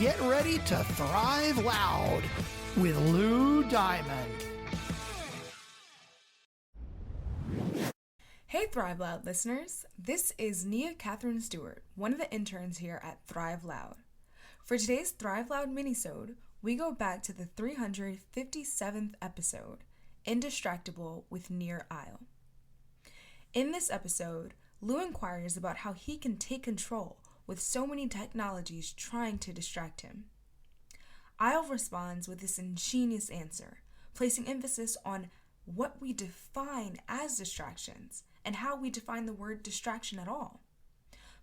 get ready to thrive loud with Lou Diamond. Hey Thrive Loud listeners, this is Nia Catherine Stewart, one of the interns here at Thrive Loud. For today's Thrive Loud minisode, we go back to the 357th episode, Indistractable with Nir Eyal. In this episode, Lou inquires about how he can take control with so many technologies trying to distract him. Eyal responds with this ingenious answer, placing emphasis on what we define as distractions and how we define the word distraction at all.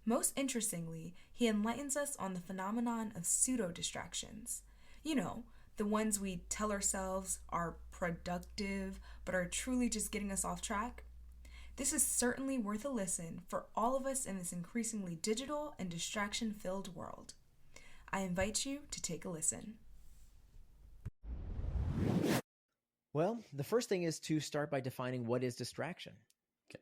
Most interestingly, he enlightens us on the phenomenon of pseudo-distractions. You know, the ones we tell ourselves are productive but are truly just getting us off track. This is certainly worth a listen for all of us in this increasingly digital and distraction-filled world. I invite you to take a listen. Well, the first thing is to start by defining what is distraction. Okay.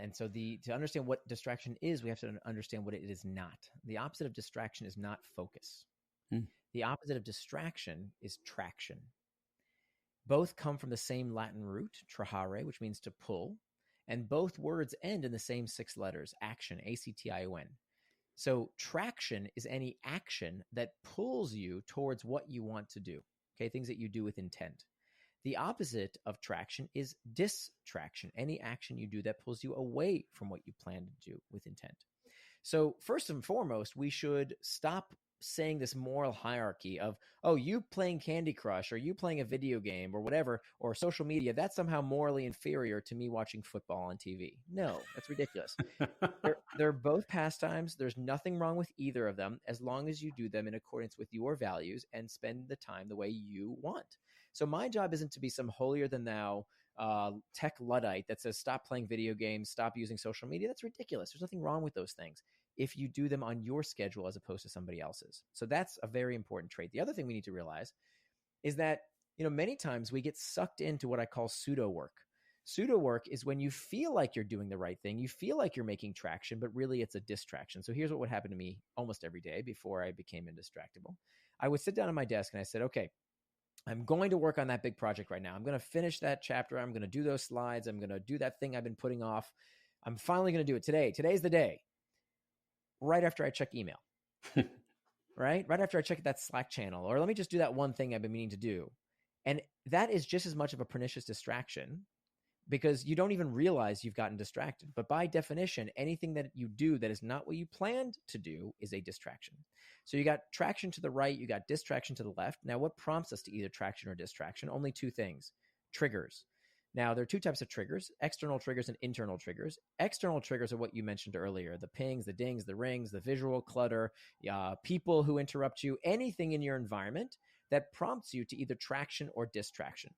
And so to understand what distraction is, we have to understand what it is not. The opposite of distraction is not focus. The opposite of distraction is traction. Both come from the same Latin root, trahare, which means to pull, and both words end in the same 6 letters, action, A-C-T-I-O-N. So traction is any action that pulls you towards what you want to do, okay, things that you do with intent. The opposite of traction is distraction, any action you do that pulls you away from what you plan to do with intent. So first and foremost, we should stop saying this moral hierarchy of, oh, you playing Candy Crush or you playing a video game or whatever, or social media, that's somehow morally inferior to me watching football on TV. No, that's ridiculous. They're both pastimes. There's nothing wrong with either of them as long as you do them in accordance with your values and spend the time the way you want. So my job isn't to be some holier than thou tech Luddite that says stop playing video games, stop using social media. That's ridiculous. There's nothing wrong with those things if you do them on your schedule as opposed to somebody else's. So that's a very important trait. The other thing we need to realize is that, many times we get sucked into what I call pseudo work. Pseudo work is when you feel like you're doing the right thing, you feel like you're making traction, but really it's a distraction. So here's what would happen to me almost every day before I became indistractable. I would sit down at my desk and I said, okay, I'm going to work on that big project right now. I'm going to finish that chapter. I'm going to do those slides. I'm going to do that thing I've been putting off. I'm finally going to do it today. Today's the day. Right after I check email, right? Right after I check that Slack channel, or let me just do that one thing I've been meaning to do. And that is just as much of a pernicious distraction because you don't even realize you've gotten distracted. But by definition, anything that you do that is not what you planned to do is a distraction. So you got traction to the right, you got distraction to the left. Now, what prompts us to either traction or distraction? Only 2 things: triggers. Now, there are 2 types of triggers, external triggers and internal triggers. External triggers are what you mentioned earlier, the pings, the dings, the rings, the visual clutter, people who interrupt you, anything in your environment that prompts you to either traction or distraction.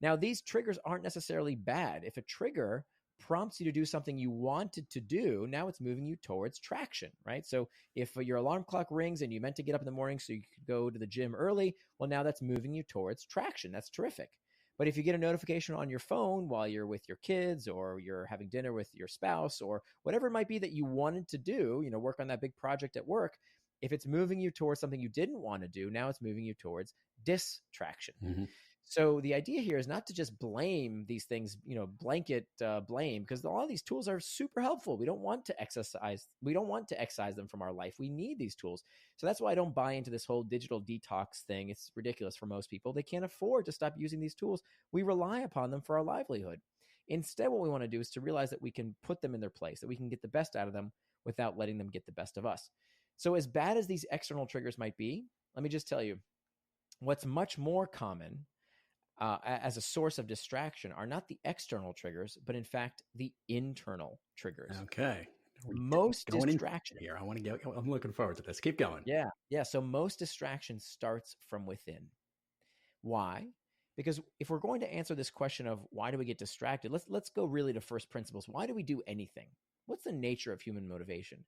Now, these triggers aren't necessarily bad. If a trigger prompts you to do something you wanted to do, now it's moving you towards traction, right? So if your alarm clock rings and you meant to get up in the morning so you could go to the gym early, well, now that's moving you towards traction. That's terrific. But if you get a notification on your phone while you're with your kids or you're having dinner with your spouse or whatever it might be that you wanted to do, work on that big project at work, if it's moving you towards something you didn't want to do, now it's moving you towards distraction. Mm-hmm. So the idea here is not to just blame these things, blanket blame, because a lot of these tools are super helpful. We don't want to excise them from our life. We need these tools. So that's why I don't buy into this whole digital detox thing. It's ridiculous for most people. They can't afford to stop using these tools. We rely upon them for our livelihood. Instead, what we want to do is to realize that we can put them in their place, that we can get the best out of them without letting them get the best of us. So as bad as these external triggers might be, let me just tell you, what's much more common as a source of distraction are not the external triggers, but in fact, the internal triggers. Okay. Most distraction here. I'm looking forward to this. Keep going. Yeah. So most distraction starts from within. Why? Because if we're going to answer this question of why do we get distracted, let's go really to first principles. Why do we do anything? What's the nature of human motivation?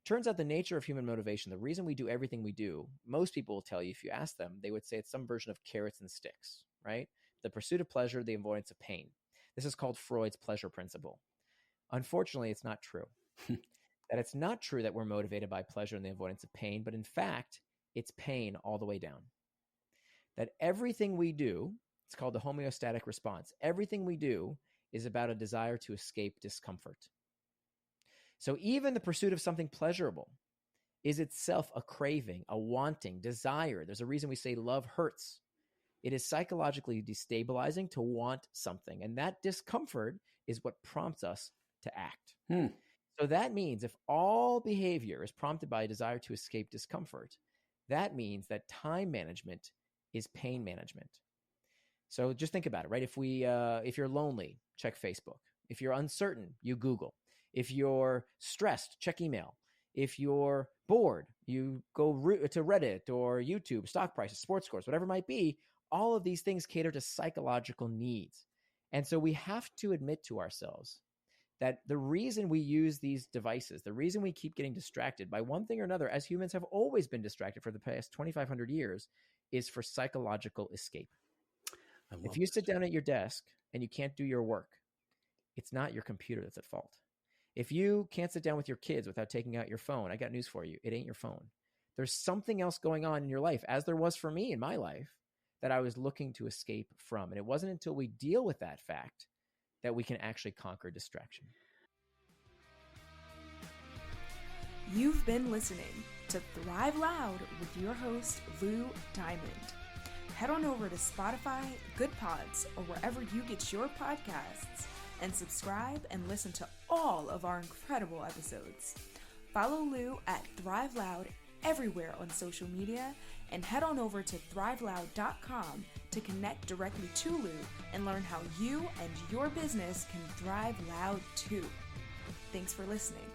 Turns out the nature of human motivation, the reason we do everything we do, most people will tell you, if you ask them, they would say it's some version of carrots and sticks, right? The pursuit of pleasure, the avoidance of pain. This is called Freud's pleasure principle. Unfortunately, it's not true. That it's not true that we're motivated by pleasure and the avoidance of pain, but in fact, it's pain all the way down. That everything we do, it's called the homeostatic response. Everything we do is about a desire to escape discomfort. So even the pursuit of something pleasurable is itself a craving, a wanting, desire. There's a reason we say love hurts. It is psychologically destabilizing to want something. And that discomfort is what prompts us to act. So that means if all behavior is prompted by a desire to escape discomfort, that means that time management is pain management. So just think about it, right? If you're lonely, check Facebook. If you're uncertain, you Google. If you're stressed, check email. If you're bored, you go to Reddit or YouTube, stock prices, sports scores, whatever it might be. All of these things cater to psychological needs. And so we have to admit to ourselves that the reason we use these devices, the reason we keep getting distracted by one thing or another, as humans have always been distracted for the past 2,500 years, is for psychological escape. If you sit down at your desk and you can't do your work, it's not your computer that's at fault. If you can't sit down with your kids without taking out your phone, I got news for you. It ain't your phone. There's something else going on in your life, as there was for me in my life, that I was looking to escape from. And it wasn't until we deal with that fact that we can actually conquer distraction. You've been listening to Thrive Loud with your host, Lou Diamond. Head on over to Spotify, Good Pods, or wherever you get your podcasts, and subscribe and listen to all of our incredible episodes. Follow Lou at Thrive Loud everywhere on social media, and head on over to thriveloud.com to connect directly to Lou and learn how you and your business can thrive loud too. Thanks for listening.